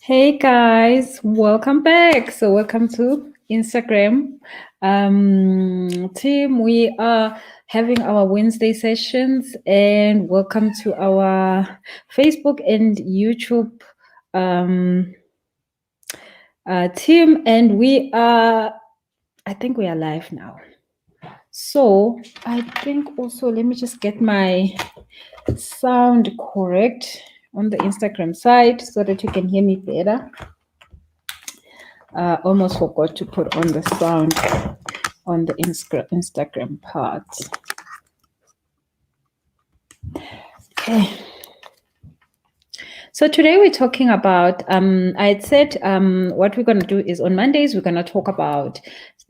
Hey guys, welcome back. So welcome to Instagram. Team, we are having our Wednesday sessions and welcome to our Facebook and YouTube team. And I think we are live now. So I think also, let me just get my sound correct on the Instagram side so that you can hear me better. Almost forgot to put on the sound on the Instagram part. Okay. So today we're talking about, I had said what we're going to do is on Mondays, we're going to talk about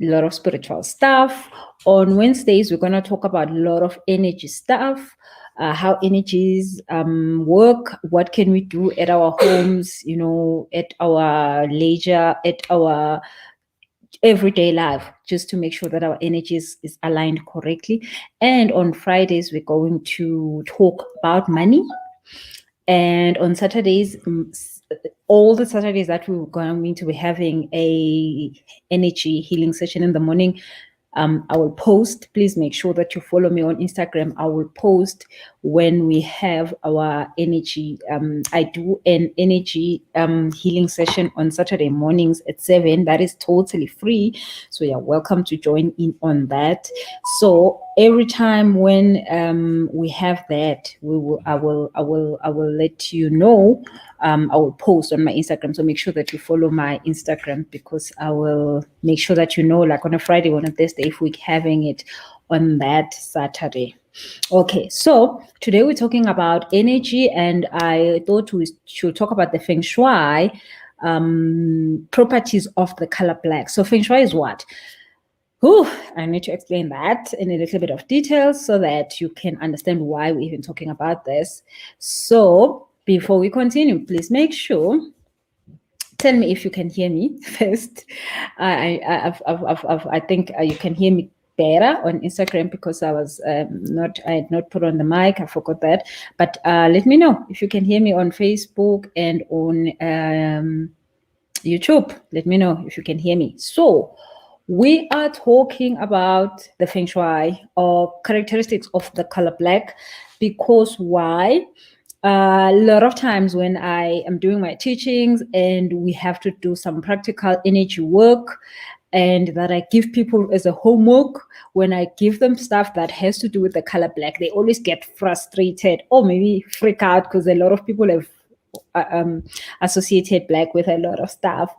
a lot of spiritual stuff. On Wednesdays, we're going to talk about a lot of energy stuff. How energies work, what can we do at our homes, at our leisure, at our everyday life, just to make sure that our energy is aligned correctly. And on Fridays, we're going to talk about money. And on Saturdays, all the Saturdays that we're going to be having a energy healing session in the morning. I will post. Please make sure that you follow me on Instagram. I will post when we have our energy. I do an energy healing session on Saturday mornings at 7. That is totally free. So you're welcome to join in on that. So every time when we have that, I will let you know. I will post on my Instagram. So make sure that you follow my Instagram, because I will make sure that you know, like on a Friday, on a Thursday, if we're having it on that Saturday. Okay, so today we're talking about energy, and I thought we should talk about the Feng Shui properties of the color black. So Feng Shui is what? I need to explain that in a little bit of detail so that you can understand why we're even talking about this. So before we continue, please make sure, tell me if you can hear me first. I think you can hear me better on Instagram, because I had not put on the mic. I forgot that. But let me know if you can hear me on Facebook and on YouTube. Let me know if you can hear me. So we are talking about the Feng Shui or characteristics of the color black, because why? A lot of times when I am doing my teachings and we have to do some practical energy work, and that I give people as a homework, when I give them stuff that has to do with the color black, they always get frustrated or maybe freak out, because a lot of people have associated black with a lot of stuff.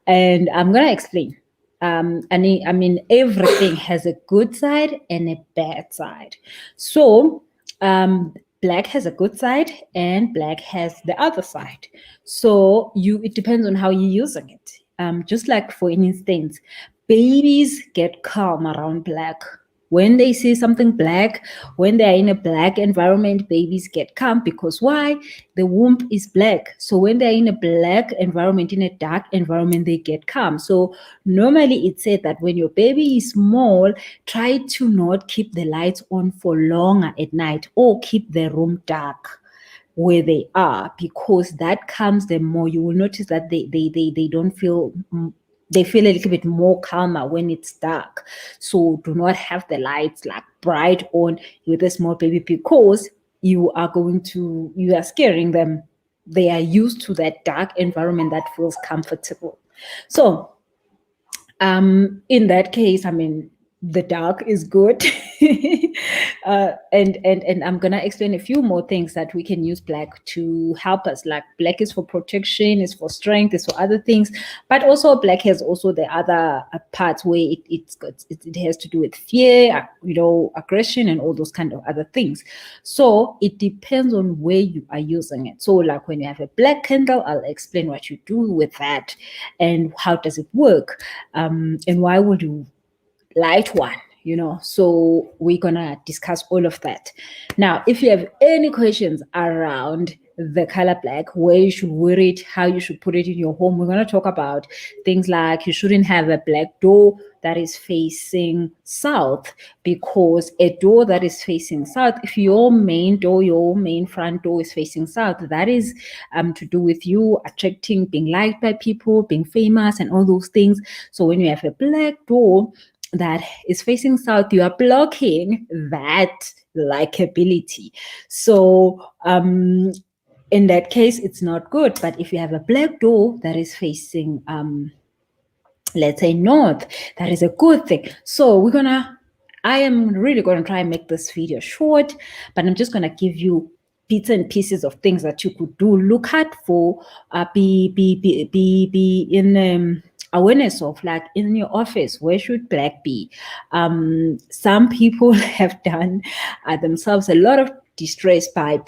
And I'm going to explain. I mean, everything has a good side and a bad side. So black has a good side and black has the other side. So it depends on how you're using it. Just like, for instance, babies get calm around black. When they see something black, when they're in a black environment, babies get calm, because why? The womb is black. So when they're in a black environment, in a dark environment, they get calm. So normally it's said that when your baby is small, try to not keep the lights on for longer at night, or keep the room dark where they are, because that calms them more. You will notice that they don't feel, they feel a little bit more calmer when it's dark. So do not have the lights like bright on with a small baby, because you are scaring them. They are used to that dark environment that feels comfortable. So in that case, I mean, the dark is good. And I'm gonna explain a few more things that we can use black to help us. Like, black is for protection, is for strength, is for other things, but also black has also the other parts where it has to do with fear, aggression, and all those kind of other things. So it depends on where you are using it. So like, when you have a black candle, I'll explain what you do with that and how does it work, and why would you light one. So we're gonna discuss all of that. Now, if you have any questions around the color black, where you should wear it, how you should put it in your home. We're going to talk about things like you shouldn't have a black door that is facing south, because a door that is facing south, if your main door, your main front door is facing south, that is to do with you attracting, being liked by people, being famous, and all those things. So when you have a black door that is facing south, you are blocking that likability. So in that case, it's not good. But if you have a black door that is facing let's say north, that is a good thing. So I am really gonna try and make this video short, but I'm just gonna give you bits and pieces of things that you could do. Look at for be in awareness of, like, in your office, where should black be? Some people have done themselves a lot of distress by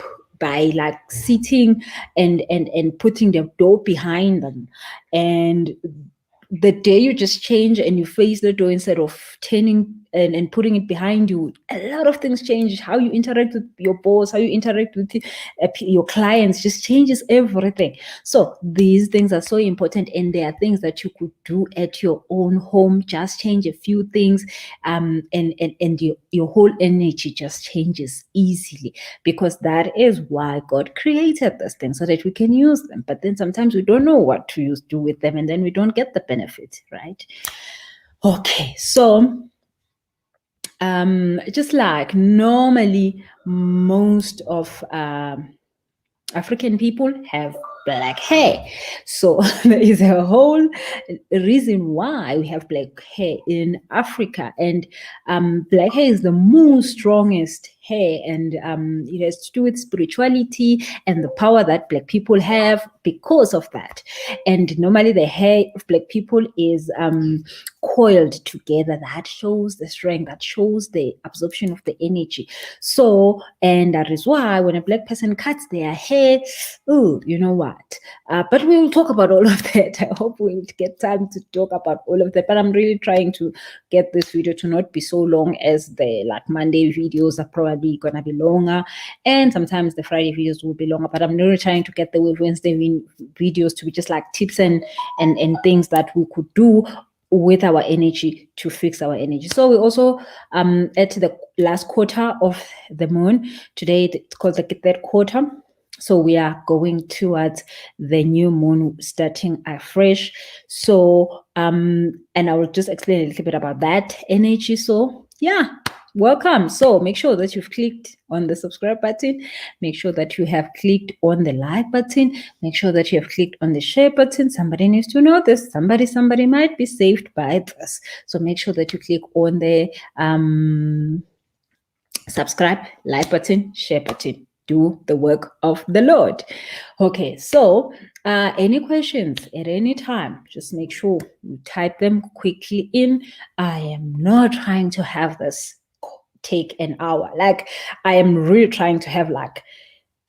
like sitting and putting the door behind them, and the day you just change and you face the door instead of turning and putting it behind you, a lot of things change. How you interact with your boss, how you interact with your clients, just changes everything. So these things are so important, and there are things that you could do at your own home. Just change a few things, and your whole energy just changes easily, because that is why God created these things, so that we can use them. But then sometimes we don't know what to do with them, and then we don't get the benefit, right? Okay, so just like normally, most of African people have black hair. So there is a whole reason why we have black hair in Africa, and black hair is the most strongest hair, and it has to do with spirituality and the power that black people have because of that. And normally the hair of black people is coiled together. That shows the strength, that shows the absorption of the energy. So, and that is why when a black person cuts their hair, oh, you know what? But we will talk about all of that. I hope we'll get time to talk about all of that. But I'm really trying to get this video to not be so long, as the like Monday videos are probably gonna be longer, and sometimes the Friday videos will be longer. But I'm really trying to get the Wednesday videos to be just like tips and things that we could do with our energy to fix our energy. So we also at the last quarter of the moon today. It's called the third quarter. So we are going towards the new moon starting afresh. So and I will just explain a little bit about that energy. So yeah, welcome. So make sure that you've clicked on the subscribe button. Make sure that you have clicked on the like button. Make sure that you have clicked on the share button. Somebody needs to know this. Somebody might be saved by this. So make sure that you click on the subscribe, like button, share button. Do the work of the Lord. Okay, so any questions at any time, just make sure you type them quickly in. I am not trying to have this take an hour. Like, I am really trying to have like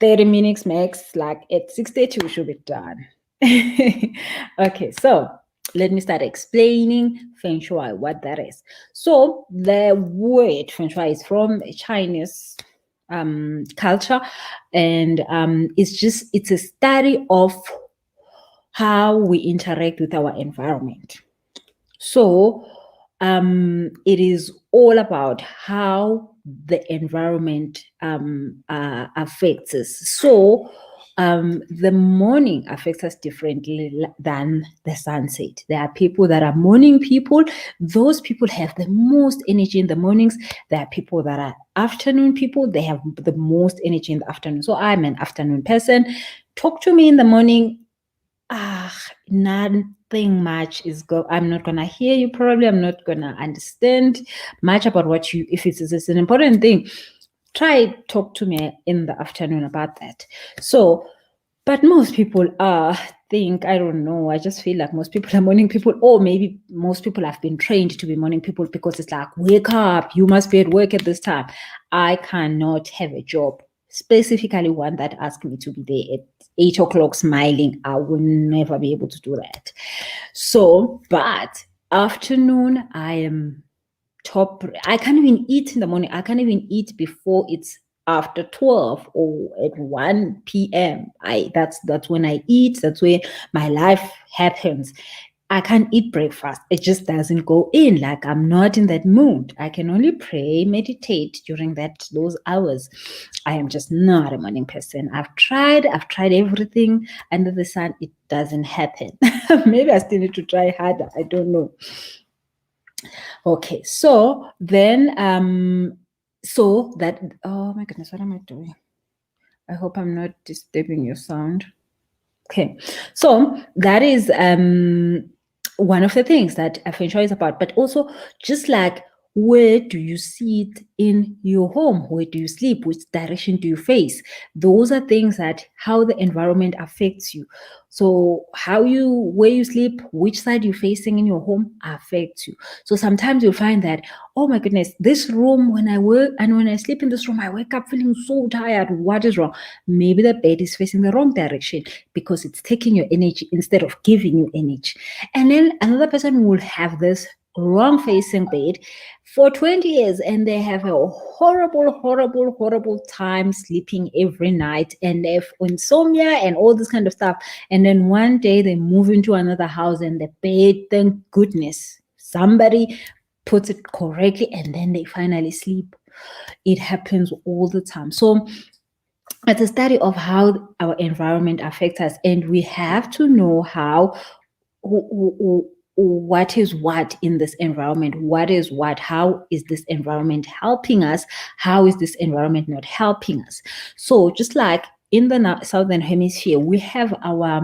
30 minutes max. Like at 6:30 we should be done. Okay, so let me start explaining Feng Shui, what that is. So the word Feng Shui is from Chinese culture, and it's a study of how we interact with our environment. So it is all about how the environment affects us. So the morning affects us differently than the sunset. There are people that are morning people. Those people have the most energy in the mornings. There are people that are afternoon people. They have the most energy in the afternoon. So I'm an afternoon person. Talk to me in the morning. Nothing much is I'm not gonna hear you. Probably I'm not gonna understand much about what you. If it's an important thing, talk to me in the afternoon about that. So, but most people think, I don't know, I just feel like most people are morning people, or maybe most people have been trained to be morning people because it's like, wake up, you must be at work at this time. I cannot have a job, specifically one that asks me to be there at 8 o'clock smiling. I will never be able to do that. So, but afternoon, I am top. I can't even eat in the morning. I can't even eat before it's after 12 or at 1 p.m. That's when I eat. That's where my life happens. I can't eat breakfast. It just doesn't go in. Like, I'm not in that mood. I can only pray, meditate during those hours. I am just not a morning person. I've tried everything under the sun. It doesn't happen. Maybe I still need to try harder. I don't know. Okay, so then oh my goodness, what am I doing? I hope I'm not disturbing your sound. Okay, so that is one of the things that Feng Shui is about, but also just like, where do you sit in your home? Where do you sleep? Which direction do you face? Those are things that how the environment affects you. So where you sleep, which side you're facing in your home affects you. So sometimes you'll find that, oh my goodness, this room, when I work and when I sleep in this room, I wake up feeling so tired. What is wrong? Maybe the bed is facing the wrong direction because it's taking your energy instead of giving you energy. And then another person will have this wrong facing bed for 20 years and they have a horrible time sleeping every night, and they have insomnia and all this kind of stuff. And then one day they move into another house and the bed, thank goodness, somebody puts it correctly, and then they finally sleep. It happens all the time. So it's a study of how our environment affects us, and we have to know what is what in this environment, what is what, how is this environment helping us, how is this environment not helping us. So just like in the southern hemisphere, we have our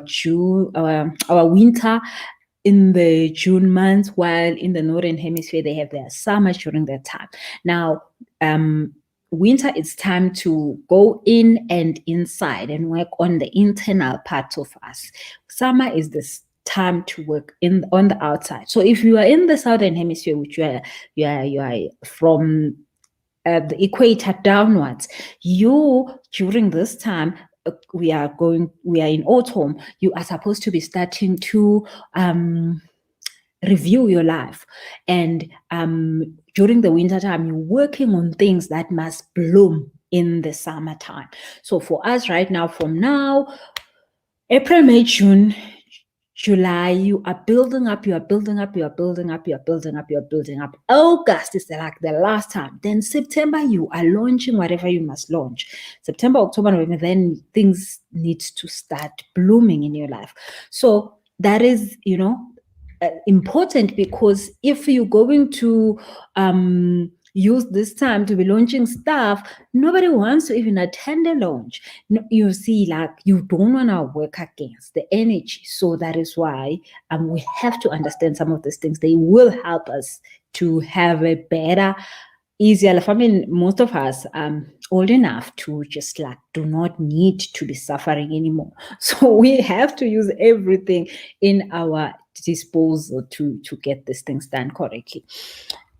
June, our winter in the June months, while in the northern hemisphere they have their summer during that time. Now winter, it's time to go in and inside and work on the internal parts of us. Summer is this time to work on the outside. So if you are in the southern hemisphere, which you are from the equator downwards, during this time, we are in autumn, you are supposed to be starting to review your life. And during the winter time, you're working on things that must bloom in the summertime. So for us right now, from now, April, May, June, July, you are building up, August is like the last time. Then September, you are launching whatever you must launch. September, October, November, then things need to start blooming in your life. So that is, important, because if you're going to use this time to be launching stuff, nobody wants to even attend a launch. No, you see, like, you don't want to work against the energy. So that is why we have to understand some of these things. They will help us to have a better, easier life. I mean, most of us old enough to just like do not need to be suffering anymore. So we have to use everything in our disposal to get these things done correctly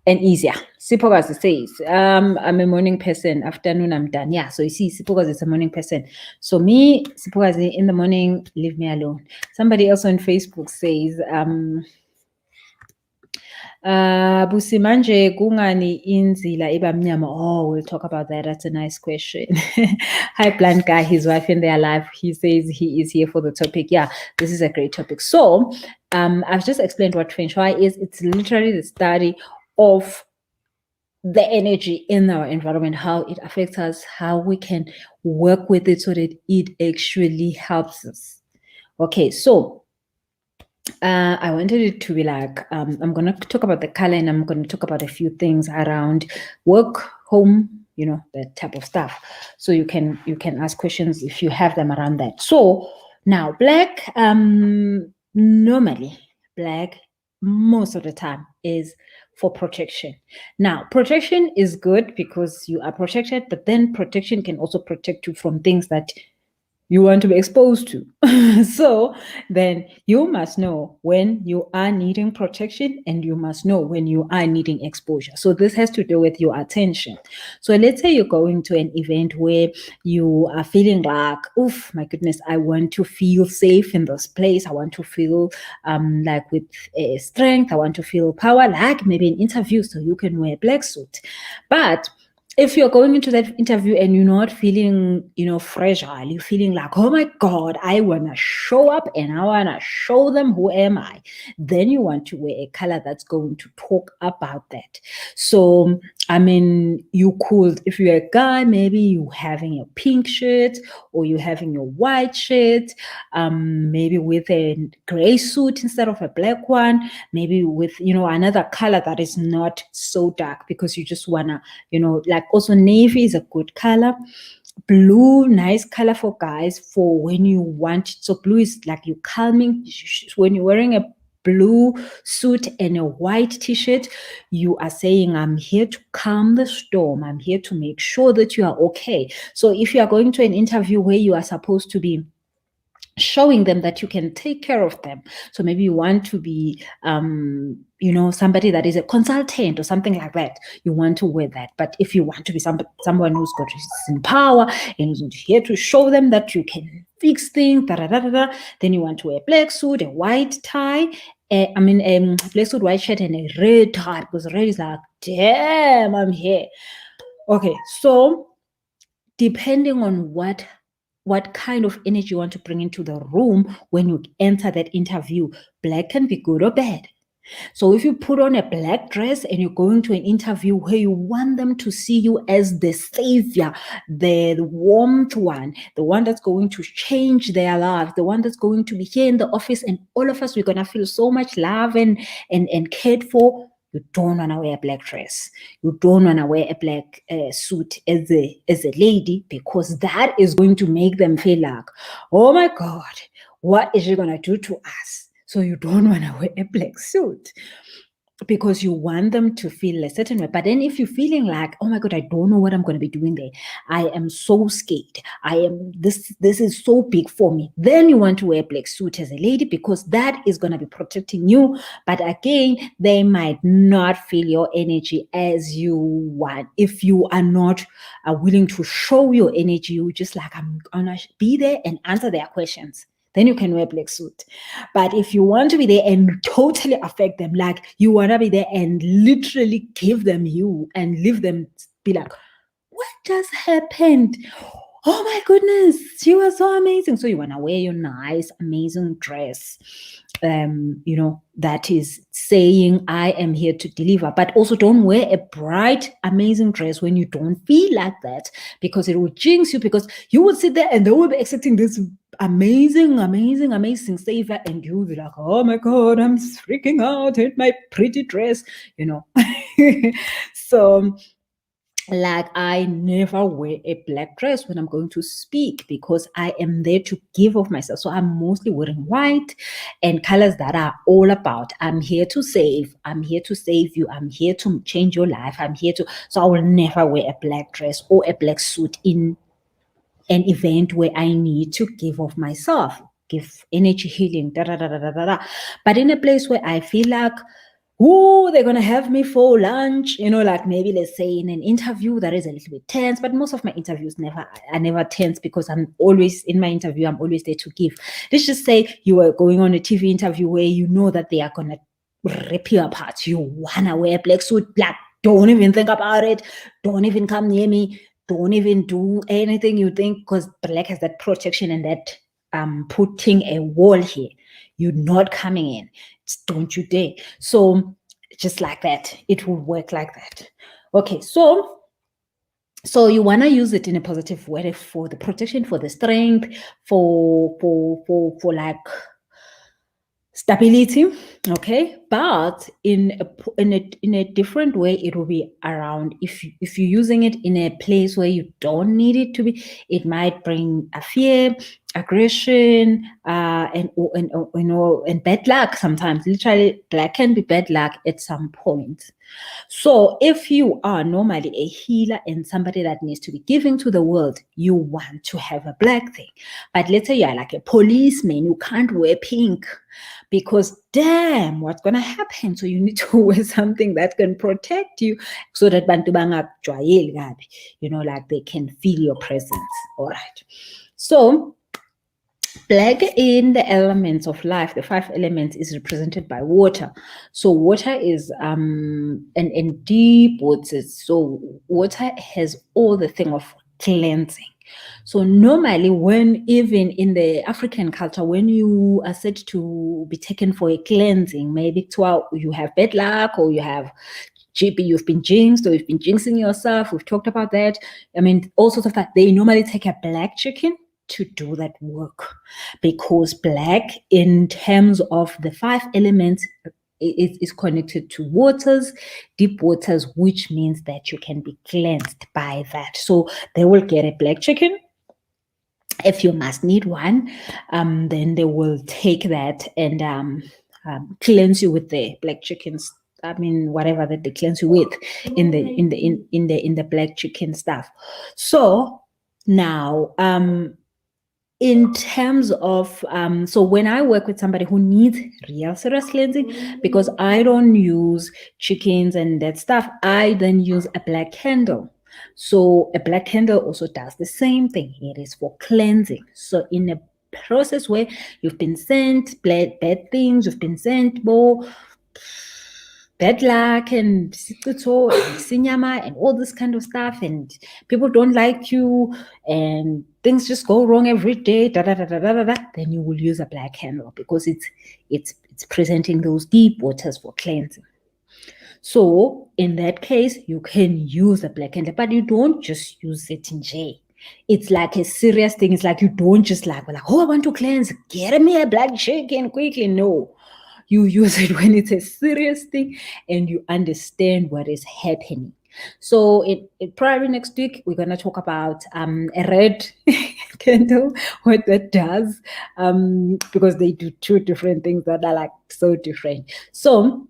and easier. Sipokazi says, I'm a morning person, afternoon I'm done. Yeah, so you see, Sipokazi is a morning person. So me, Sipokazi, in the morning, leave me alone. Somebody else on Facebook says, Busimanje kungani inzila iba mnyama. Oh, we'll talk about that. That's a nice question. Hi, Plant Guy, his wife in their life. He says he is here for the topic. Yeah, this is a great topic. So I've just explained what Feng Shui is. It's literally the study of the energy in our environment, how it affects us, how we can work with it so that it actually helps us. Okay, so I wanted it to be like, I'm going to talk about the color, and I'm going to talk about a few things around work, home, that type of stuff. So you can ask questions if you have them around that. So now black, normally black most of the time is for protection. Now, protection is good because you are protected, but then protection can also protect you from things that you want to be exposed to. So then you must know when you are needing protection, and you must know when you are needing exposure. So this has to do with your attention. So let's say you're going to an event where you are feeling like, oof, my goodness, I want to feel safe in this place. I want to feel like with strength. I want to feel power, like maybe an interview, so you can wear a black suit. But if you're going into that interview and you're not feeling, fragile, you're feeling like, oh my God, I want to show up and I want to show them who am I, then you want to wear a color that's going to talk about that. So, I mean, you could, if you're a guy, maybe you having a pink shirt or you having your white shirt, maybe with a gray suit instead of a black one, maybe with, another color that is not so dark, because you just want to, like also navy is a good color. Blue, nice color for guys for when you want. So blue is like you calming. When you're wearing a blue suit and a white t-shirt, you are saying, I'm here to calm the storm. I'm here to make sure that you are okay. So if you are going to an interview where you are supposed to be showing them that you can take care of them, so maybe you want to be somebody that is a consultant or something like that, you want to wear that. But if you want to be someone who's got in power and is here to show them that you can fix things, then you want to wear a black suit, a white tie, black suit, white shirt, and a red tie, because red is like, damn, I'm here. Okay, so depending on what kind of energy you want to bring into the room when you enter that interview, black can be good or bad. So if you put on a black dress and you're going to an interview where you want them to see you as the savior, the warmth one, the one that's going to change their life, the one that's going to be here in the office, and all of us, we're going to feel so much love and cared for, you don't want to wear a black dress. You don't want to wear a black suit as a lady, because that is going to make them feel like, oh my God, what is she going to do to us? So you don't want to wear a black suit, because you want them to feel a certain way. But then if you're feeling like, oh my God, I don't know what I'm going to be doing there, I am so scared, this is so big for me, then you want to wear a black suit as a lady, because that is going to be protecting you. But again, they might not feel your energy as you want. If you are not willing to show your energy, you just like, I'm gonna be there and answer their questions, then you can wear black suit. But if you want to be there and totally affect them, like you want to be there and literally give them you and leave them be like, what just happened? Oh my goodness, she was so amazing. So you want to wear your nice, amazing dress, that is saying, I am here to deliver. But also don't wear a bright, amazing dress when you don't feel like that, because it will jinx you, because you will sit there and they will be expecting this amazing savior, and you'll be like, oh my God, I'm freaking out in my pretty dress, So like, I never wear a black dress when I'm going to speak, because I am there to give of myself. So I'm mostly wearing white and colors that are all about, I'm here to save. I'm here to save you. I'm here to change your life. So I will never wear a black dress or a black suit in an event where I need to give of myself, give energy healing, But in a place where I feel like, they're going to have me for lunch, like maybe let's say in an interview that is a little bit tense, but most of my interviews are never tense, because I'm always in my interview, I'm always there to give. Let's just say you are going on a TV interview where you know that they are going to rip you apart. You want to wear a black suit, black, don't even think about it. Don't even come near me. Don't even do anything you think, because black has that protection and that putting a wall here. You're not coming in. Don't you dare. So just like that, it will work like that. Okay, so you want to use it in a positive way, for the protection, for the strength, for like stability, okay? But in a different way, it will be around, if you're using it in a place where you don't need it to be, it might bring a fear, aggression, and bad luck sometimes. Literally, black can be bad luck at some point. So if you are normally a healer and somebody that needs to be giving to the world, you want to have a black thing. But let's say you're like a policeman, you can't wear pink because damn, what's gonna happen? So you need to wear something that can protect you so that bantu bangakujwayeli kabi, like they can feel your presence. All right. So black in the elements of life, the 5 elements, is represented by water. So water is and deep waters. So water has all the thing of cleansing. So normally, when even in the African culture, when you are said to be taken for a cleansing, maybe you have bad luck or you've been jinxed or you've been jinxing yourself. We've talked about that. I mean, all sorts of that. They normally take a black chicken to do that work, because black, in terms of the 5 elements, it is connected to waters, deep waters, which means that you can be cleansed by that. So they will get a black chicken. If you must need one, then they will take that and cleanse you with the black chickens. I mean, whatever that they cleanse you with in the black chicken stuff. So now, in terms of so when I work with somebody who needs real serious cleansing, because I don't use chickens and that stuff, I then use a black candle. So a black candle also does the same thing. It is for cleansing. So in a process where you've been sent bad things, you've been sent bad luck and sinyama and all this kind of stuff, and people don't like you and things just go wrong every day, then you will use a black candle because it's presenting those deep waters for cleansing. So in that case, you can use a black candle, but you don't just use it in J. It's like a serious thing. It's like you don't just like, oh, I want to cleanse, get me a black chicken quickly. No. You use it when it's a serious thing and you understand what is happening. So probably next week, we're going to talk about a red candle, what that does, because they do 2 different things that are like so different. So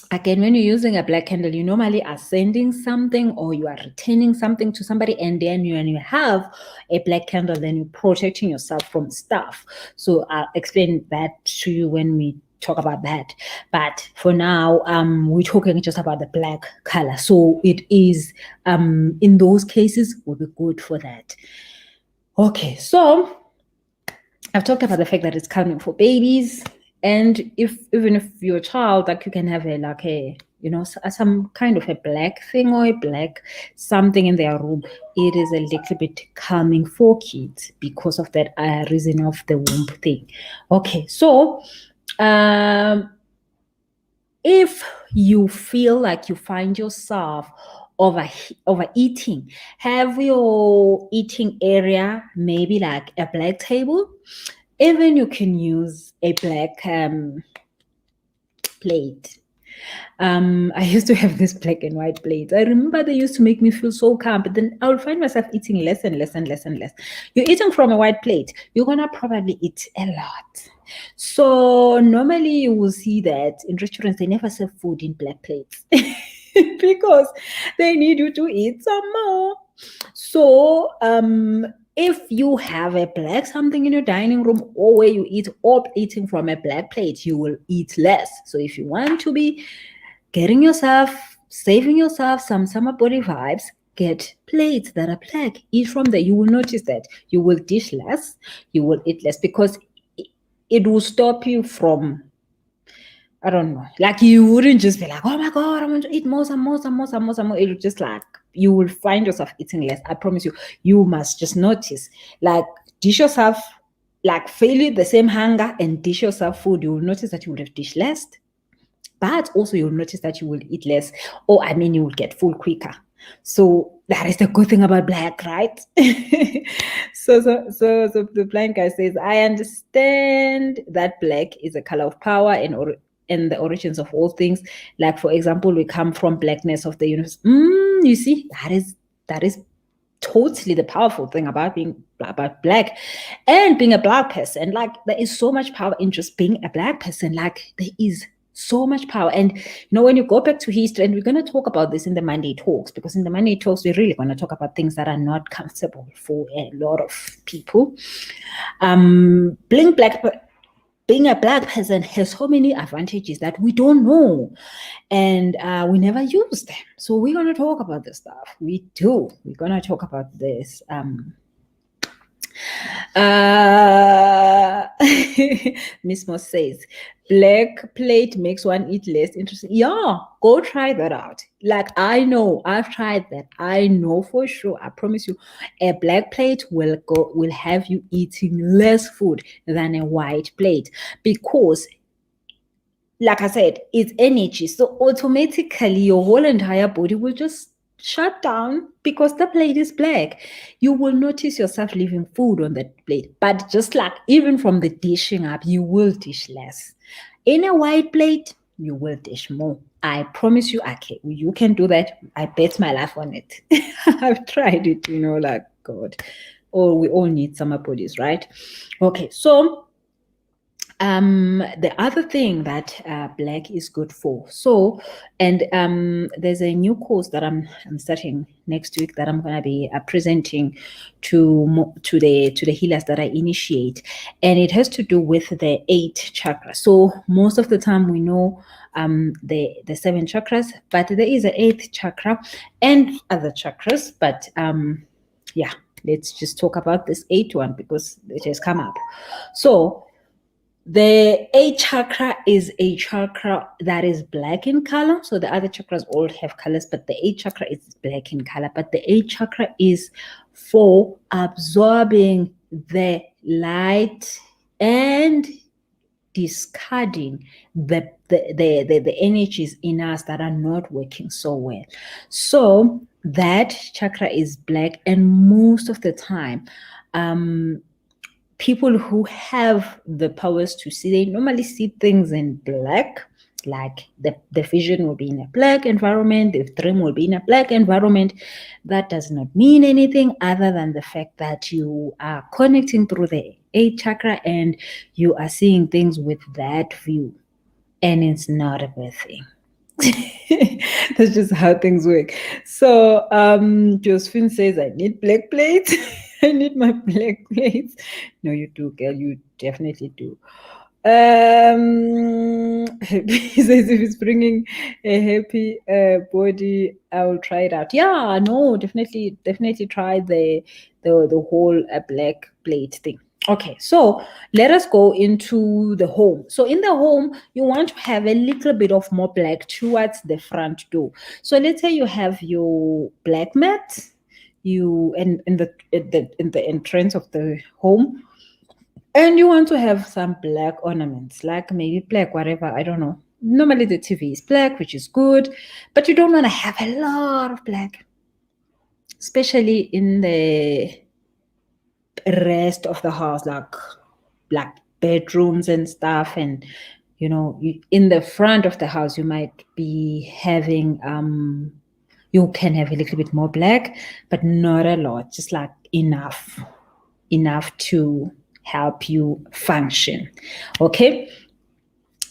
again, when you're using a black candle, you normally are sending something or you are returning something to somebody, and then when you have a black candle, then you're protecting yourself from stuff. So I'll explain that to you when we talk about that. But for now, we're talking just about the black color. So it is, in those cases, will be good for that. Okay, so I've talked about the fact that it's calming for babies. And even if you're a child, like you can have some kind of a black thing or a black something in their room, it is a little bit calming for kids because of that reason of the womb thing. Okay, so if you feel like you find yourself overeating, have your eating area maybe like a black table. Even you can use a black plate. I used to have this black and white plate. I remember they used to make me feel so calm, but then I would find myself eating less and less and less and less. You're eating from a white plate, you're gonna probably eat a lot. So normally you will see that in restaurants, they never serve food in black plates because they need you to eat some more. So if you have a black something in your dining room or where you eat or eating from a black plate, you will eat less. So if you want to be saving yourself some summer body vibes, get plates that are black. Eat from there. You will notice that you will dish less, you will eat less, because it will stop you from, I don't know, like you wouldn't just be like, oh my God, I want to eat more, some more. It will just like, you will find yourself eating less. I promise you. You must just notice, like, dish yourself, like, fail the same hunger and dish yourself food. You will notice that you would have dished less, but also you'll notice that you will eat less, or you will get full quicker. So that is the good thing about black, right? So the blind guy says, I understand that black is a color of power and the origins of all things. Like, for example, we come from blackness of the universe. You see, that is totally the powerful thing about being about black and being a black person. Like, there is so much power in just being a black person. Like, there is so much power. And when you go back to history, and we're going to talk about this in the Monday talks, because in the Monday talks we're really going to talk about things that are not comfortable for a lot of people. Being a black person has so many advantages that we don't know, and we never use them. So we're going to talk about this stuff. We're going to talk about this. Miss Moss says, black plate makes one eat less interesting. Yeah, go try that out. Like, I know, I've tried that. I know for sure. I promise you, a black plate will have you eating less food than a white plate, because, like I said, it's energy. So automatically your whole entire body will just shut down because the plate is black. You will notice yourself leaving food on that plate, but just like even from the dishing up, you will dish less. In a white plate, you will dish more. I promise you, okay, you can do that. I bet my life on it. I've tried it, like, God. Oh, we all need summer bodies, right? Okay, so the other thing that black is good for. So, and there's a new course that I'm starting next week that I'm going to be presenting to the healers that I initiate, and it has to do with the 8 chakras. So most of the time we know the 7 chakras, but there is an 8th chakra and other chakras. But yeah, let's just talk about this 8th one because it has come up. So the 8th chakra is a chakra that is black in color. So the other chakras all have colors, but the 8th chakra is black in color. But the 8th chakra is for absorbing the light and discarding the energies in us that are not working so well. So that chakra is black, and most of the time, people who have the powers to see, they normally see things in black. Like the vision will be in a black environment, the dream will be in a black environment. That does not mean anything other than the fact that you are connecting through the 8th chakra and you are seeing things with that view, and it's not a bad thing. That's just how things work. So Josephine says, I need black plates. I need my black plates. No, you do, girl. You definitely do. He says if it's bringing a happy body, I will try it out. Yeah, no, definitely try the whole black plate thing. Okay, so let us go into the home. So in the home, you want to have a little bit of more black towards the front door. So let's say you have your black mat, in the entrance of the home, and you want to have some black ornaments, like maybe black, whatever, I don't know. Normally the TV is black, which is good, but you don't want to have a lot of black, especially in the rest of the house, like black bedrooms and stuff. And in the front of the house, you might be having you can have a little bit more black, but not a lot, just like enough to help you function. Okay,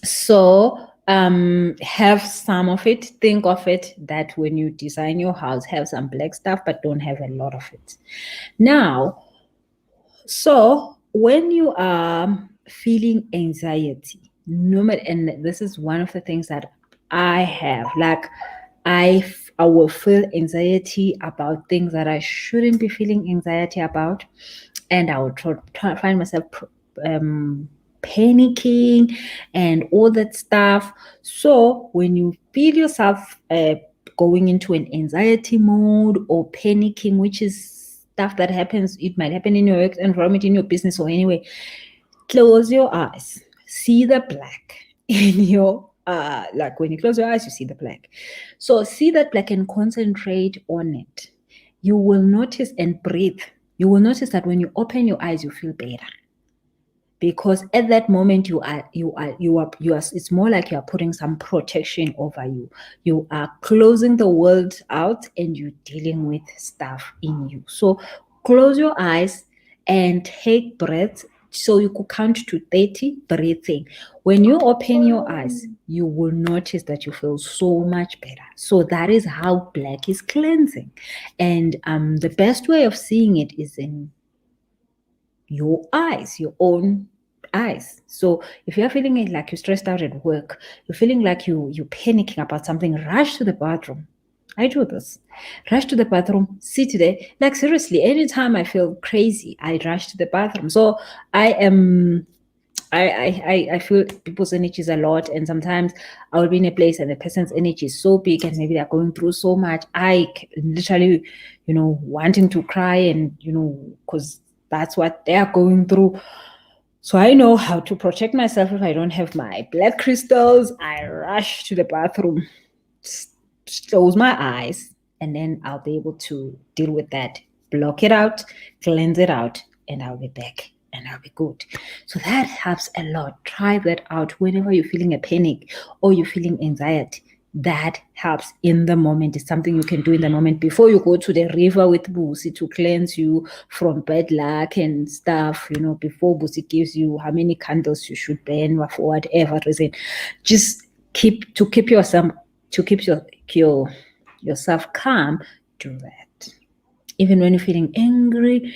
so have some of it. Think of it that when you design your house, have some black stuff, but don't have a lot of it. Now, so when you are feeling anxiety, and this is one of the things that I have, like I will feel anxiety about things that I shouldn't be feeling anxiety about, and I will find myself panicking and all that stuff. So when you feel yourself going into an anxiety mode or panicking, which is stuff that happens, it might happen in your work environment, in your business, or anyway, close your eyes, see the black in your like when you close your eyes, you see the black. So see that black and concentrate on it. You will notice, and breathe. You will notice that when you open your eyes, you feel better. because at that moment you are it's more like you are putting some protection over you. You are closing the world out and you're dealing with stuff in you. So close your eyes and take breaths. So you could count to 30 breathing. When you open your eyes, you will notice that you feel so much better. So that is how black is cleansing. And the best way of seeing it is in your eyes, your own eyes. So if you're feeling like you're stressed out at work, you're feeling like you're panicking about something, rush to the bathroom. I do this. Rush to the bathroom, sit there. Like seriously, anytime I feel crazy, I rush to the bathroom. So I am I feel people's energies a lot, and sometimes I will be in a place and the person's energy is so big and maybe they're going through so much. Literally, wanting to cry, and because that's what they are going through. So I know how to protect myself. If I don't have my black crystals, I rush to the bathroom, close my eyes, and then I'll be able to deal with that. Block it out, cleanse it out, and I'll be back and I'll be good. So that helps a lot. Try that out whenever you're feeling a panic or you're feeling anxiety. That helps in the moment. It's something you can do in the moment before you go to the river with Busi to cleanse you from bad luck and stuff. Before Busi gives you how many candles you should burn for whatever reason. Just keep yourself calm. Do that. Even when you're feeling angry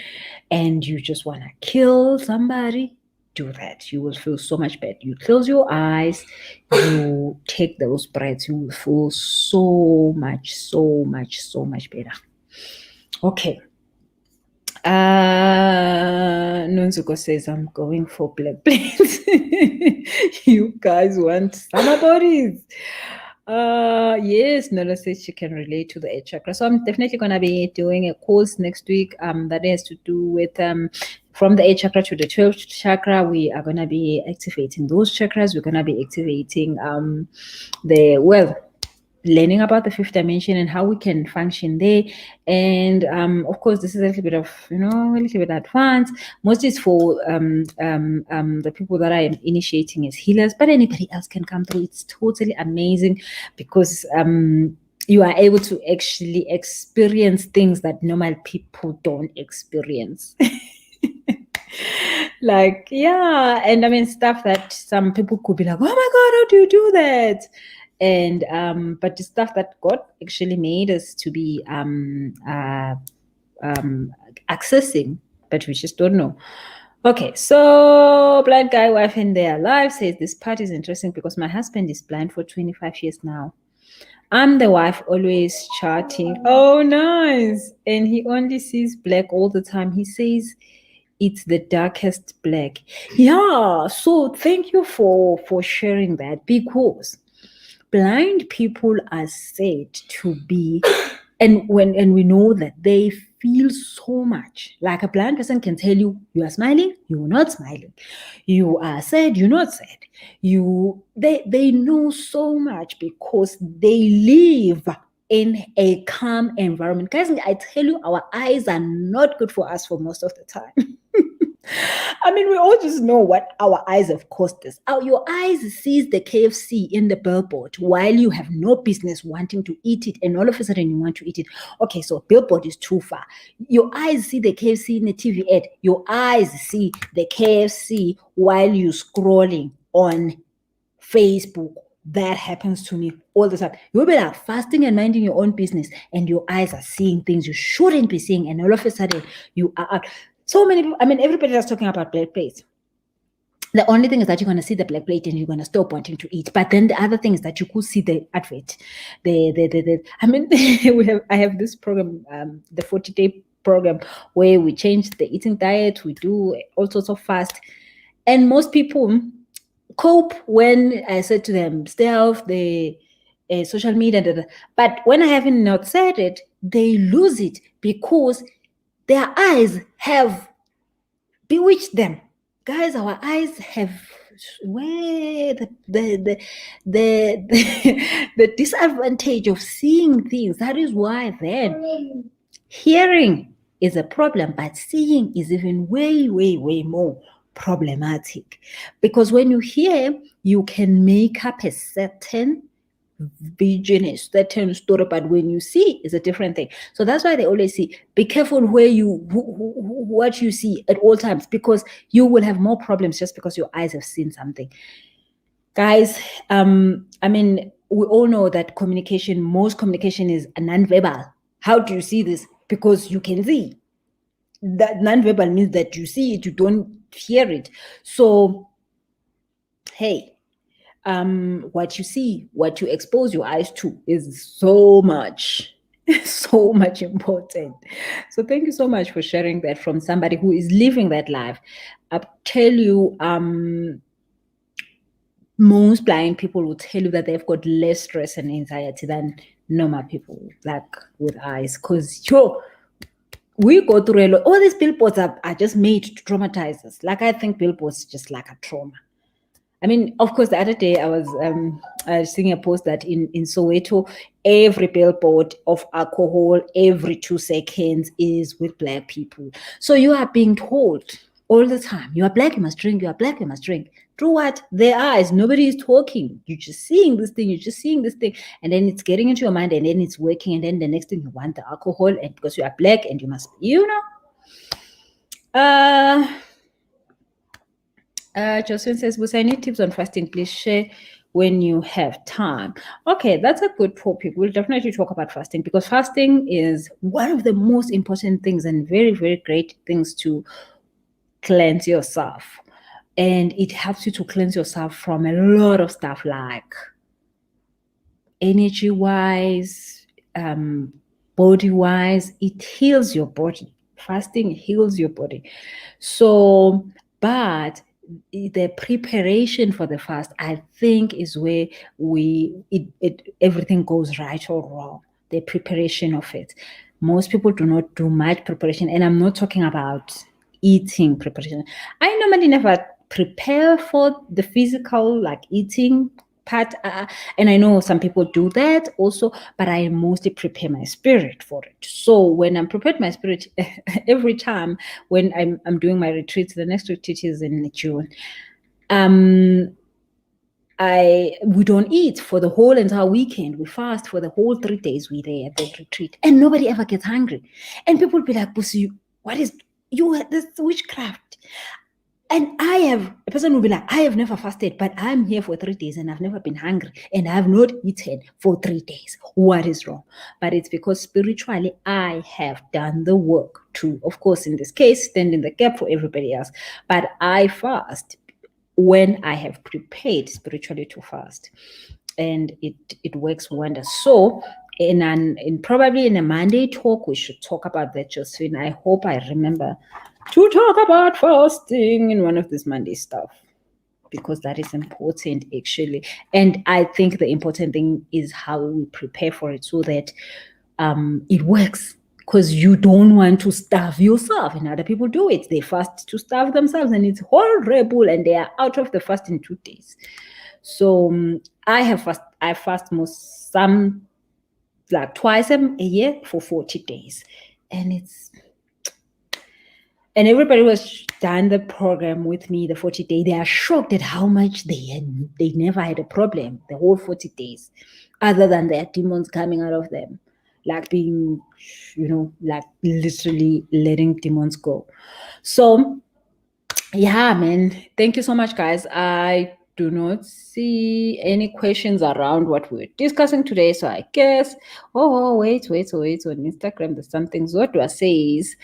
and you just want to kill somebody, do that. You will feel so much better. You close your eyes, you take those breaths, you will feel so much better. Okay. Nonzuko says, I'm going for black plates. You guys want summer bodies? Yes, Nola says she can relate to the 8th chakra. So I'm definitely gonna be doing a course next week that has to do with from the 8th chakra to the 12th chakra. We are gonna be activating those chakras. We're gonna be activating learning about the 5th dimension and how we can function there. And of course, this is a little bit of a little bit advanced. Mostly it's for the people that I am initiating as healers, but anybody else can come through. It's totally amazing because you are able to actually experience things that normal people don't experience. Like, yeah, and I mean stuff that some people could be like, oh my god, how do you do that? And but the stuff that God actually made us to be accessing, but we just don't know. Okay, so blind guy, wife, and their life says this part is interesting because my husband is blind for 25 years now. I'm the wife, always charting. Oh, nice. And he only sees black all the time. He says it's the darkest black. Yeah, so thank you for sharing that, because blind people are said to be, and we know that they feel so much. Like a blind person can tell you are smiling, you're not smiling. You are sad, you're not sad. They know so much because they live in a calm environment. Guys, I tell you, our eyes are not good for us for most of the time. I mean, we all just know what our eyes have cost us. Your eyes sees the KFC in the billboard while you have no business wanting to eat it, and all of a sudden you want to eat it. Okay, so billboard is too far. Your eyes see the KFC in the TV ad. Your eyes see the KFC while you're scrolling on Facebook. That happens to me all the time. You'll be like fasting and minding your own business, and your eyes are seeing things you shouldn't be seeing, and all of a sudden you are out. So many people, I mean, everybody is talking about black plates. The only thing is that you're going to see the black plate and you're going to stop wanting to eat. But then the other thing is that you could see the advert. I mean, I have this program, the 40-day program, where we change the eating diet. We do all sorts of fast. And most people cope when I said to them, stay off the social media. But when I haven't not said it, they lose it because their eyes have bewitched them. Guys, our eyes have the disadvantage of seeing things. That is why then hearing is a problem, but seeing is even way more. problematic. Because when you hear, you can make up a certain vision, a certain story, but when you see, it's a different thing. So that's why they always say, be careful where what you see at all times, because you will have more problems just because your eyes have seen something. Guys, I mean, we all know that most communication is non-verbal. How do you see this? Because you can see. That non-verbal means that you see it, you don't hear it. So, hey, what you see, what you expose your eyes to is so much, so much important. So thank you so much for sharing that from somebody who is living that life. I tell you, most blind people will tell you that they've got less stress and anxiety than normal people, like with eyes, because we go through a lot. All these billboards are just made to traumatize us. Like, I think billboards just like a trauma. I mean, of course, the other day I was seeing a post that in Soweto, every billboard of alcohol every 2 seconds is with Black people. So you are being told all the time, you are Black, you must drink, you are Black, you must drink. Through what? Their eyes. Nobody is talking. You're just seeing this thing, and then it's getting into your mind, and then it's working, and then the next thing you want the alcohol, and because you are Black and you must, Jocelyn says, "Was I need tips on fasting? Please share when you have time." Okay, that's a good topic. We'll definitely talk about fasting, because fasting is one of the most important things and very, very great things to cleanse yourself. And it helps you to cleanse yourself from a lot of stuff, like energy-wise, body-wise. It heals your body. Fasting heals your body. So, but the preparation for the fast, I think, is where everything goes right or wrong. The preparation of it. Most people do not do much preparation, and I'm not talking about eating preparation. I normally never prepare for the physical, like eating part, and I know some people do that also, but I mostly prepare my spirit for it. So when I'm prepared my spirit, every time when I'm doing my retreats, the next retreat is in June, we don't eat for the whole entire weekend. We fast for the whole 3 days we're there at the retreat, and nobody ever gets hungry. And people will be like, "Busi, what is this witchcraft?" And a person will be like, "I have never fasted, but I'm here for 3 days and I've never been hungry and I've not eaten for 3 days. What is wrong?" But it's because spiritually, I have done the work to, of course, in this case, stand in the gap for everybody else. But I fast when I have prepared spiritually to fast. And it works wonders. So probably in a Monday talk, we should talk about that, Josephine. I hope I remember to talk about fasting in one of this Monday stuff, because that is important, actually. And I think the important thing is how we prepare for it, so that it works. Because you don't want to starve yourself, and other people do it. They fast to starve themselves, and it's horrible, and they are out of the fast in 2 days. So I fast some like twice a year for 40 days, and everybody who has done the program with me, the 40-day, they are shocked at how much they never had a problem the whole 40 days, other than their demons coming out of them, like being, like literally letting demons go. So, yeah, man, thank you so much, guys. I do not see any questions around what we're discussing today, so I guess, wait, on Instagram there's something Zodwa says,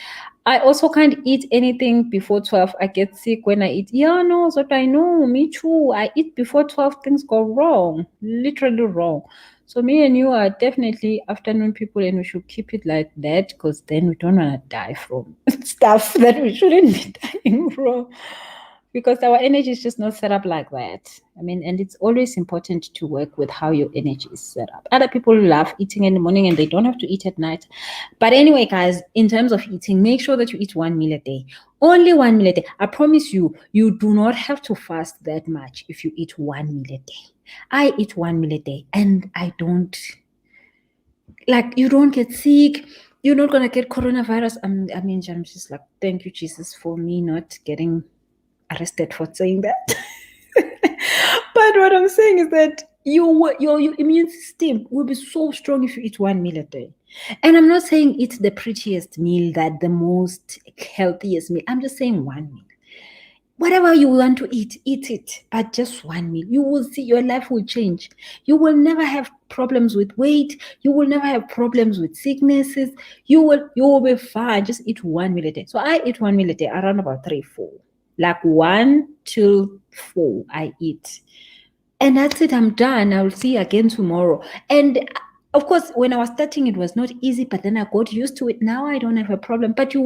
"I also can't eat anything before 12. I get sick when I eat." Yeah, no, Zodwa, I know, me too. I eat before 12, things go wrong, literally wrong. So me and you are definitely afternoon people, and we should keep it like that, because then we don't want to die from stuff that we shouldn't be dying from, because our energy is just not set up like that. I mean, and it's always important to work with how your energy is set up. Other people love eating in the morning and they don't have to eat at night. But anyway, guys, in terms of eating, make sure that you eat 1 meal a day. Only 1 meal a day. I promise you, you do not have to fast that much if you eat 1 meal a day. I eat 1 meal a day, and I don't, like, you don't get sick. You're not going to get coronavirus. I mean, I'm just like, thank you, Jesus, for me not getting arrested for saying that. But what I'm saying is that your immune system will be so strong if you eat 1 meal a day. And I'm not saying it's the prettiest meal, that the most healthiest meal. I'm just saying 1 meal. Whatever you want to eat it, but just 1 meal. You will see your life will change. You will never have problems with weight. You will never have problems with sicknesses. You will be fine. Just eat 1 meal a day. So I eat 1 meal a day, around about 3, 4. Like 1 to 4 I eat. And that's it. I'm done. I'll see you again tomorrow. And of course, when I was starting, it was not easy, but then I got used to it. Now I don't have a problem. But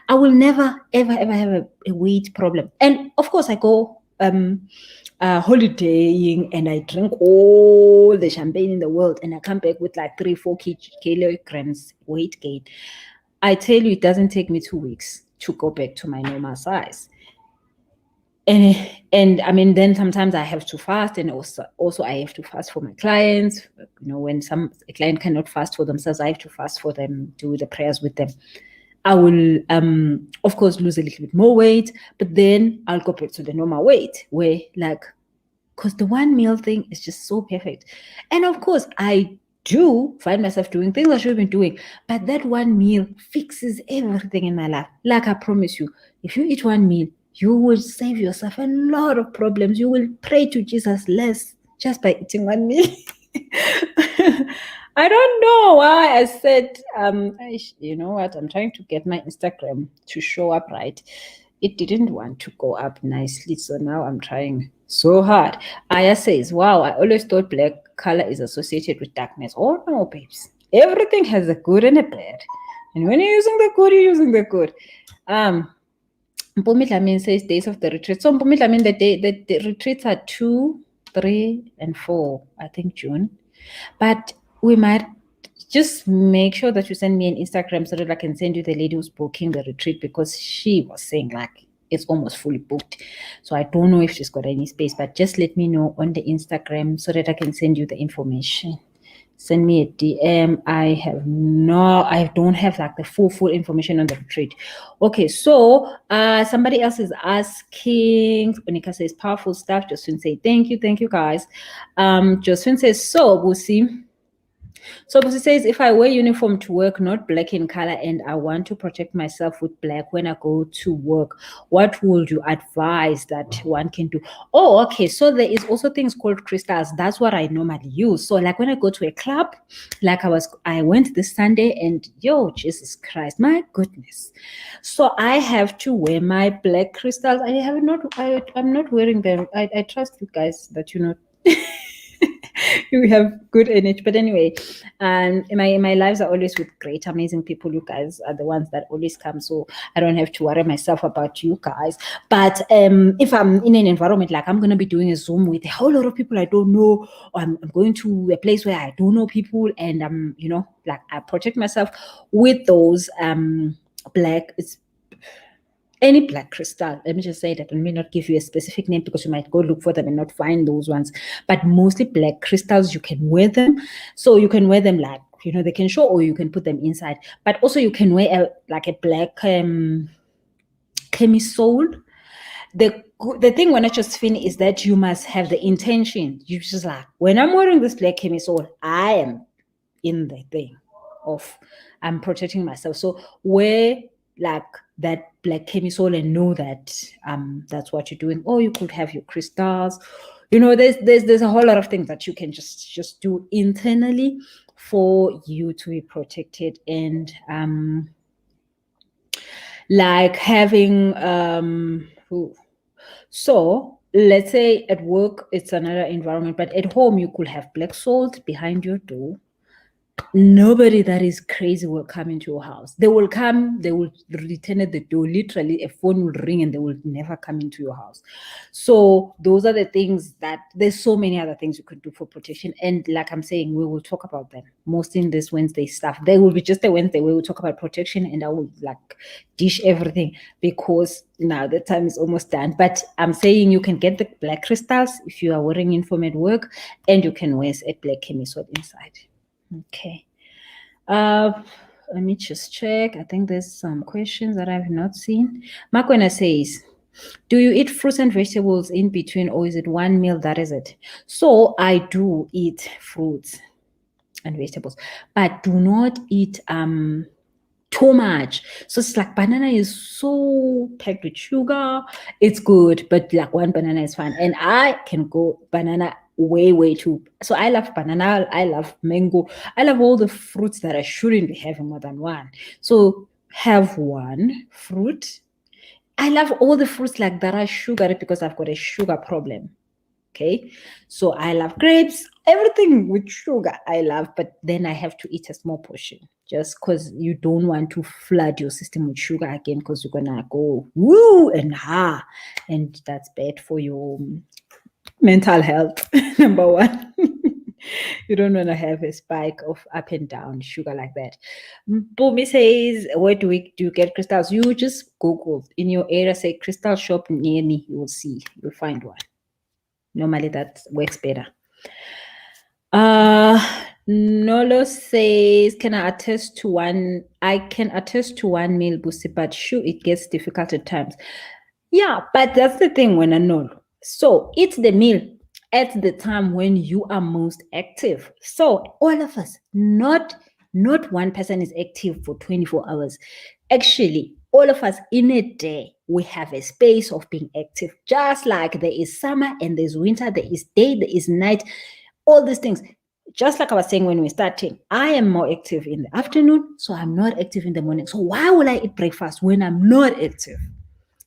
I will never, ever, ever have a weight problem. And of course, I go holidaying and I drink all the champagne in the world, and I come back with like 3, 4 kilograms weight gain. I tell you, it doesn't take me 2 weeks to go back to my normal size. And I mean, then sometimes I have to fast, and also I have to fast for my clients. When a client cannot fast for themselves, I have to fast for them, do the prayers with them. I will, of course, lose a little bit more weight, but then I'll go back to the normal weight, where because the 1 meal thing is just so perfect. And of course, I do find myself doing things I should have been doing, but that 1 meal fixes everything in my life. Like I promise you, if you eat 1 meal, you will save yourself a lot of problems. You will pray to Jesus less just by eating 1 meal. I don't know why I said, you know what, I'm trying to get my Instagram to show up right. It didn't want to go up nicely, so now I'm trying so hard. Aya says, wow, I always thought black color is associated with darkness. Oh no, babes. Everything has a good and a bad. And when you're using the good, you're using the good. Mpumi Dlamini says days of the retreat. So Mpumi Dlamini, the retreats are 2, 3, and 4, I think June. But we might just make sure that you send me an Instagram so that I can send you the lady who's booking the retreat, because she was saying like it's almost fully booked. So I don't know if she's got any space, but just let me know on the Instagram so that I can send you the information. Send me a DM. I don't have like the full information on the retreat. Okay, so somebody else is asking. Bonika says powerful stuff. Josephine say thank you guys. Josephine says so Busi. So Busi says, if I wear uniform to work, not black in color, and I want to protect myself with black when I go to work, what would you advise that one can do? Oh, okay. So there is also things called crystals. That's what I normally use. So like when I go to a club, like I went this Sunday, and Jesus Christ, my goodness. So I have to wear my black crystals. I'm not wearing them. I trust you guys that you have good energy. But anyway, and my lives are always with great, amazing people. You guys are the ones that always come, so I don't have to worry myself about you guys. But if I'm in an environment like I'm going to be doing a Zoom with a whole lot of people I don't know, or I'm going to a place where I don't know people, and I protect myself with those black. It's any black crystal. Let me just say that. I may not give you a specific name because you might go look for them and not find those ones. But mostly black crystals, you can wear them. So you can wear them like, they can show, or you can put them inside. But also you can wear a black camisole. The thing when I just finish is that you must have the intention. You just like, when I'm wearing this black camisole, I am in the thing of I'm protecting myself. So wear like that black camisole and know that that's what you're doing. Or you could have your crystals. There's a whole lot of things that you can just do internally for you to be protected. And like having so let's say at work it's another environment, but at home you could have black salt behind your door. Nobody that is crazy will come into your house. They will come, they will return at the door. Literally, a phone will ring and they will never come into your house. So those are the things that there's so many other things you could do for protection. And like I'm saying, we will talk about them most in this Wednesday stuff. There will be just a Wednesday where we'll talk about protection, and I will dish everything because now the time is almost done. But I'm saying you can get the black crystals if you are wearing uniform at work, and you can wear a black camisole inside. Okay. Let me just check. I think there's some questions that I've not seen. Makwena says, Do you eat fruits and vegetables in between, or is it one meal? That is it. So I do eat fruits and vegetables, but do not eat too much. So it's like banana is so packed with sugar. It's good, but like one banana is fine. And I can go banana way too. So I love banana, I love mango, I love all the fruits that I shouldn't be having more than one. So have one fruit. I love all the fruits like that are sugary because I've got a sugar problem. Okay, so I love grapes, everything with sugar I love, but then I have to eat a small portion just because you don't want to flood your system with sugar again, because you're gonna go woo and ha, and that's bad for your mental health. Number one. You don't want to have a spike of up and down sugar like that. Bumi says, where do you get crystals? You just Google in your area, say crystal shop near me, you will see, you'll find one. Normally that works better. Nolo says, can I attest to one? I can attest to one meal, Busi, but sure, it gets difficult at times. Yeah, but that's the thing when I know. So it's the meal at the time when you are most active. So all of us, not one person is active for 24 hours. Actually, all of us in a day, we have a space of being active. Just like there is summer and there's winter, there is day, there is night, all these things. Just like I was saying when we started, I am more active in the afternoon, so I'm not active in the morning. So why will I eat breakfast when I'm not active?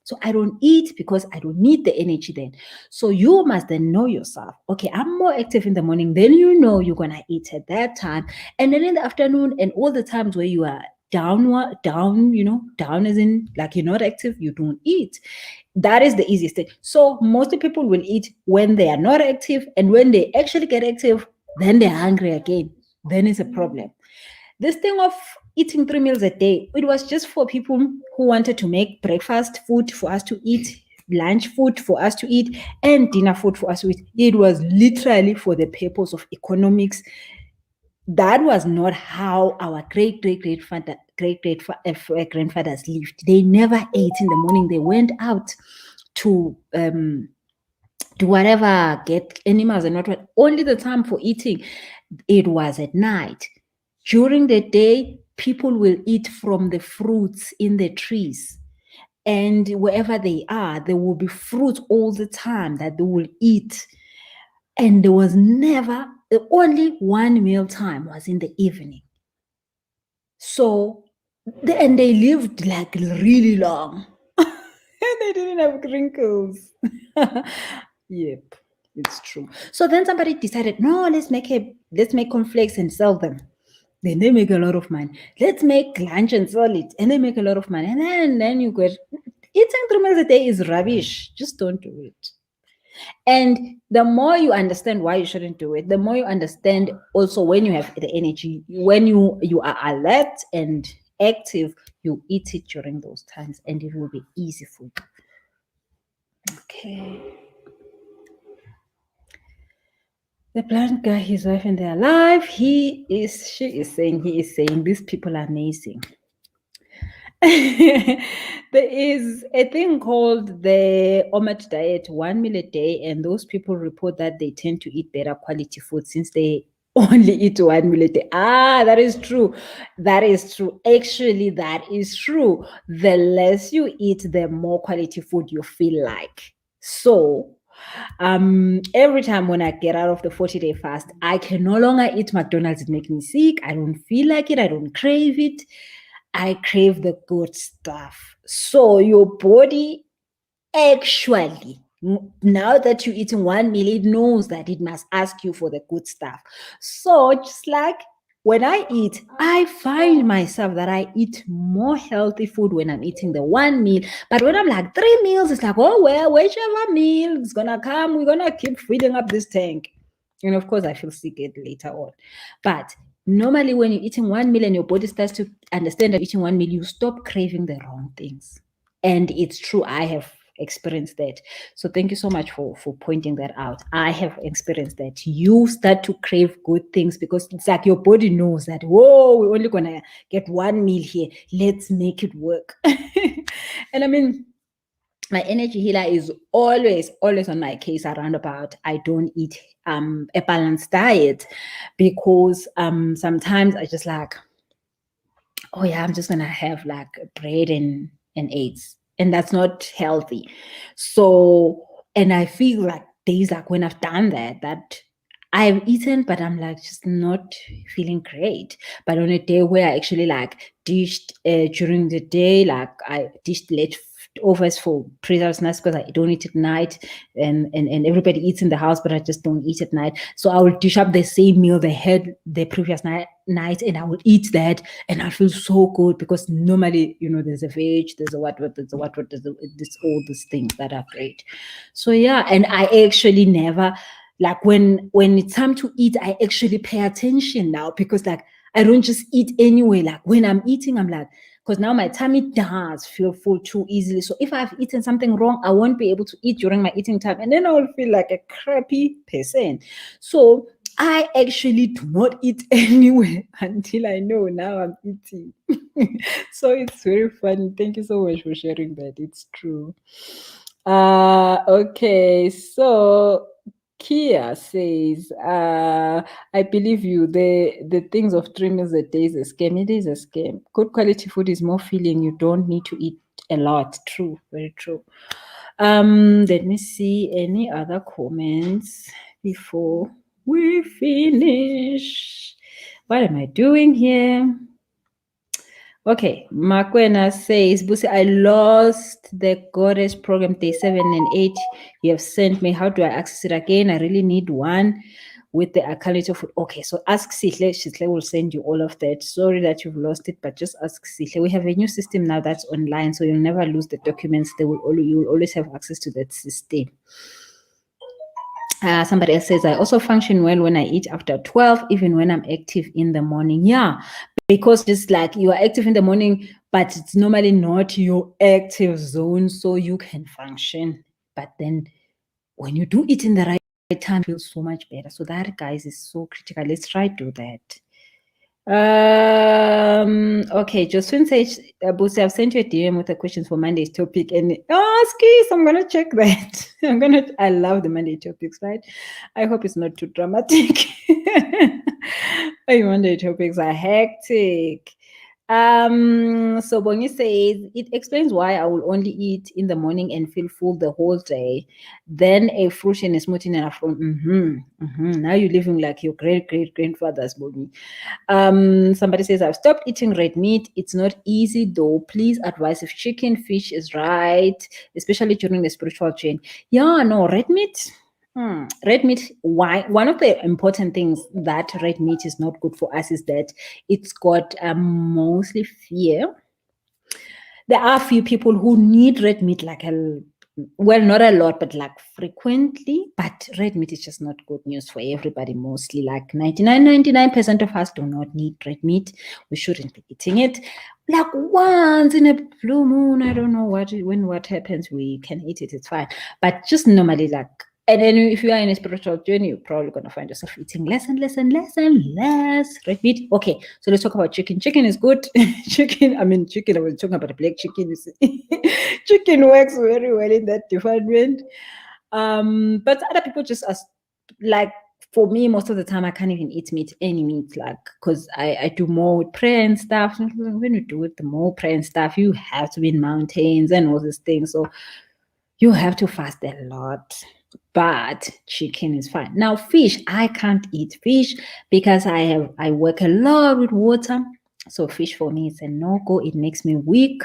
So I don't eat because I don't need the energy then. So you must then know yourself. Okay, I'm more active in the morning. Then you know you're going to eat at that time. And then in the afternoon and all the times where you are down, down as in like you're not active, you don't eat. That is the easiest thing. So most people will eat when they are not active. And when they actually get active, then they're hungry again. Then it's a problem. This thing of eating 3 meals a day, it was just for people who wanted to make breakfast food for us to eat, lunch food for us to eat, and dinner food for us to eat. It was literally for the purpose of economics. That was not how our grandfathers lived. They never ate in the morning. They went out to do whatever, get animals and what. Only the time for eating, it was at night. During the day, people will eat from the fruits in the trees. And wherever they are, there will be fruit all the time that they will eat. And there was never, the only one meal time was in the evening. So, and they lived like really long. And they didn't have wrinkles. Yep, it's true. So then somebody decided, no, let's make cornflakes and sell them. Then they make a lot of money. Let's make lunch and sell it, and they make a lot of money. And then you get eating 3 meals a day is rubbish. Just don't do it. And the more you understand why you shouldn't do it, the more you understand also when you have the energy, when you are alert and active, you eat it during those times, and it will be easy for you. Okay. The blind guy, his wife, and they're alive. She is saying these people are amazing. There is a thing called the OMAD diet, 1 meal a day, and those people report that they tend to eat better quality food since they only eat 1 meal a day. That is true. That is true. Actually, that is true. The less you eat, the more quality food you feel like. So every time when I get out of the 40-day fast, I can no longer eat McDonald's. It makes me sick. I don't feel like it. I don't crave it. I crave the good stuff. So your body actually, now that you're eating 1 meal, it knows that it must ask you for the good stuff. So just like when I eat, I find myself that I eat more healthy food when I'm eating the 1 meal. But when I'm like 3 meals, it's like, oh, well, whichever meal is going to come, we're going to keep filling up this tank. And of course, I feel sick later on. But normally when you're eating 1 meal and your body starts to understand that eating 1 meal, you stop craving the wrong things. And it's true. I have experienced that. So thank you so much for pointing that out. I have experienced that. You start to crave good things because it's like your body knows that, whoa, we're only going to get 1 meal here. Let's make it work. And I mean, my energy healer is always on my case around about I don't eat a balanced diet, because sometimes I just like, oh yeah, I'm just gonna have like bread and eggs, and that's not healthy. So, and I feel like days like when I've done that I've eaten, but I'm like just not feeling great. But on a day where I actually like dished during the day, like I dished leftovers for previous nights because I don't eat at night, and everybody eats in the house, but I just don't eat at night. So I will dish up the same meal they had the previous night, and I will eat that, and I feel so good because normally, there's a veg, there's a what, there's a what, there's all these things that are great. So yeah, and I actually never like when it's time to eat, I actually pay attention now, because like I don't just eat anyway. Like when I'm eating, I'm like, because now my tummy does feel full too easily. So if I've eaten something wrong, I won't be able to eat during my eating time, and then I will feel like a crappy person. So I actually do not eat anywhere until I know now I'm eating. So it's very funny. Thank you so much for sharing that. It's true. Okay, so Kia says, I believe you. The things of 3 meals a day is a scam. It is a scam. Good quality food is more filling. You don't need to eat a lot. True, very true. Let me see any other comments before we finish. What am I doing here? Okay, Makwena says, Busi, I lost the Goddess program day 7 and 8. You have sent me. How do I access it again? I really need one with the account of food. Okay, so ask Sihle. Sihle will send you all of that. Sorry that you've lost it, but just ask Sihle. We have a new system now that's online, so you'll never lose the documents. You will always have access to that system. Somebody else says, I also function well when I eat after 12, even when I'm active in the morning. Yeah, because just like you are active in the morning, but it's normally not your active zone, so you can function. But then when you do it in the right time, it feels so much better. So that, guys, is so critical. Let's try to do that. Okay, Josephine says, Busi, I've sent you a DM with the questions for Monday's topic, and skis, I'm gonna check that. I love the Monday topics, right? I hope it's not too dramatic. Monday topics are hectic. So Bongi says it explains why I will only eat in the morning and feel full the whole day. Then a fruit and a smoothie and a from now you're living like your great grandfather's Bongi. Somebody says I've stopped eating red meat. It's not easy though. Please advise if chicken, fish is right, especially during the spiritual chain. Yeah, no, red meat. Red meat, why? One of the important things that red meat is not good for us is that it's got mostly fear. There are a few people who need red meat like well, not a lot, but like frequently. But red meat is just not good news for everybody. Mostly like 99% of us do not need red meat. We shouldn't be eating it. Like once in a blue moon, I don't know what happens, we can eat it, it's fine. But just normally, like, and then if you are in a spiritual journey, you're probably going to find yourself eating less red meat. Okay, so let's talk about chicken. Chicken is good. Chicken, I was talking about the black chicken. You see. Chicken works very well in that department. But other people just like, for me, most of the time, I can't even eat any meat, like, because I do more with prayer and stuff. When you do with the more prayer and stuff, you have to be in mountains and all these things. So you have to fast a lot. But chicken is fine. Now, fish, I can't eat fish because I work a lot with water. So fish for me is a no-go. It makes me weak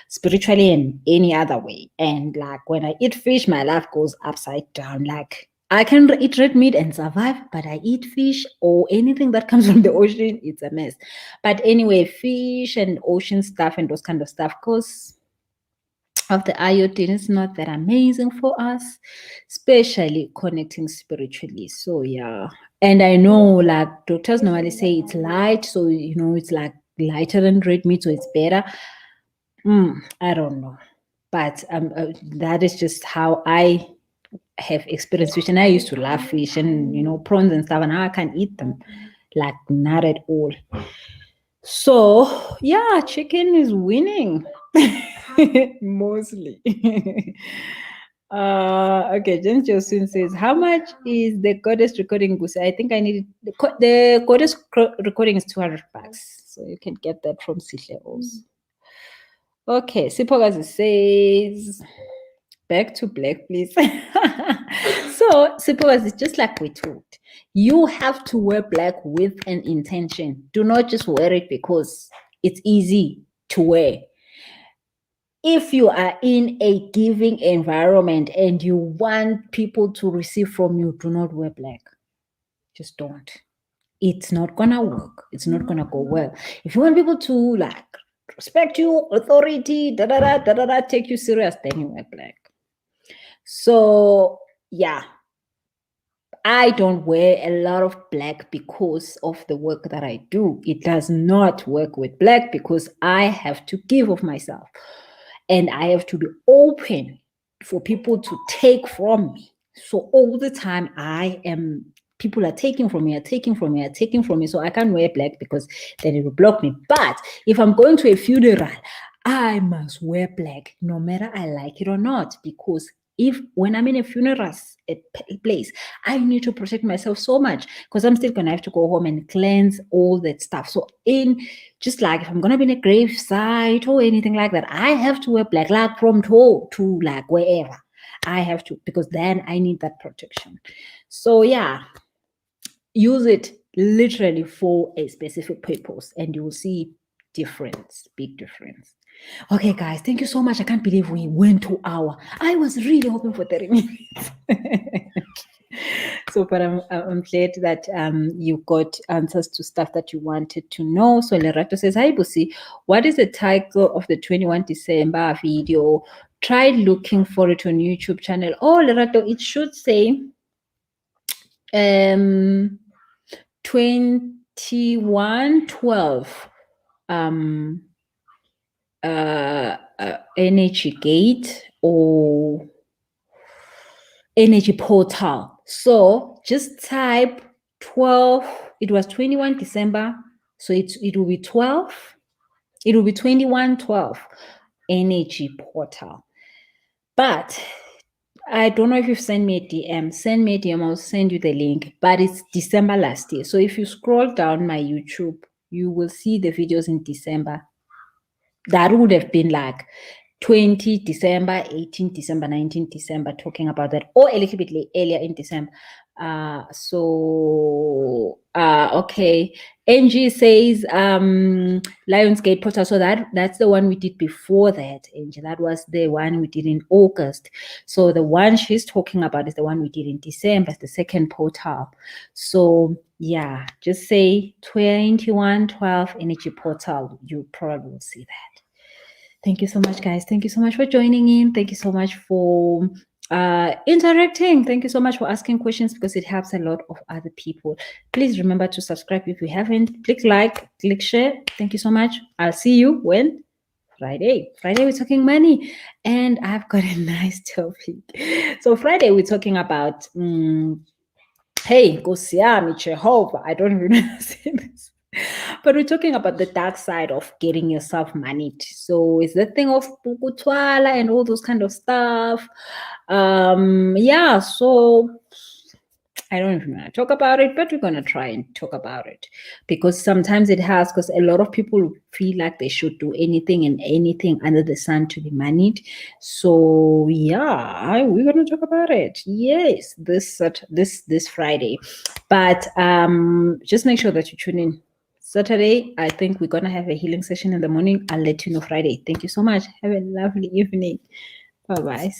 spiritually and any other way. And like when I eat fish, my life goes upside down. Like I can eat red meat and survive, but I eat fish or anything that comes from the ocean, it's a mess. But anyway, fish and ocean stuff and those kind of stuff, because of the iodine is not that amazing for us, especially connecting spiritually. So yeah, and I know like doctors normally say it's light, so it's like lighter than red meat, so it's better. I don't know, but that is just how I have experienced fish, and I used to love fish and prawns and stuff, and now I can't eat them, like not at all. So yeah, chicken is winning. Mostly. Okay, Jen Josephine says, how much is the goddess recording boost? I think I need the goddess recording is $200, so you can get that from Sihle also. Okay, Sipogazi says, back to black, please. So, Sipogazi, just like we talked, you have to wear black with an intention. Do not just wear it because it's easy to wear. If you are in a giving environment and you want people to receive from you, do not wear black. Just don't. It's not gonna work. It's not gonna go well. If you want people to like respect you, authority, take you serious, then you wear black. So yeah, I don't wear a lot of black because of the work that I do. It does not work with black because I have to give of myself. And I have to be open for people to take from me. So all the time people are taking from me, So I can't wear black because then it will block me. But if I'm going to a funeral, I must wear black, no matter I like it or not, because when I'm in a funeral place, I need to protect myself so much because I'm still gonna have to go home and cleanse all that stuff. So just like if I'm gonna be in a grave site or anything like that, I have to wear black, like from toe to like wherever. I have to, because then I need that protection. So yeah, use it literally for a specific purpose and you will see big difference. Okay, guys, thank you so much. I can't believe we went 2 hours. I was really hoping for 30 minutes. So, but I'm glad that you got answers to stuff that you wanted to know. So Lerato says, hi, Busi, what is the title of the 21 December video? Try looking for it on YouTube channel. Oh, Lerato, it should say 2112 energy gate or energy portal. So just type 12. It was 21 December, so it will be 12. It will be 2112 energy portal. But I don't know if you've sent me a DM. Send me a DM, I'll send you the link. But it's December last year. So if you scroll down my YouTube, you will see the videos in December. That would have been like 20 December, 18 December, 19 December, talking about that, or a little bit earlier in December. Okay. Angie says Lionsgate Portal. So that's the one we did before that, Angie. That was the one we did in August. So the one she's talking about is the one we did in December, the second portal. So yeah, just say 2112 energy portal. You probably will see that. Thank you so much, guys. Thank you so much for joining in. Thank you so much for interacting. Thank you so much for asking questions because it helps a lot of other people. Please remember to subscribe if you haven't. Click like, click share. Thank you so much. I'll see you when? Friday. Friday, we're talking money. And I've got a nice topic. So Friday, we're talking about, hey, Nkosi yami, Jehovah. I don't even know how to say this. But we're talking about the dark side of getting yourself moneyed. So it's the thing of pukutwala and all those kind of stuff. Yeah, so I don't even want to talk about it, but we're going to try and talk about it because sometimes it has, because a lot of people feel like they should do anything and anything under the sun to be moneyed. So yeah, we're going to talk about it. Yes, this Friday, but just make sure that you tune in. Saturday, I think we're going to have a healing session in the morning. I'll let you know Friday. Thank you so much. Have a lovely evening. Bye-bye.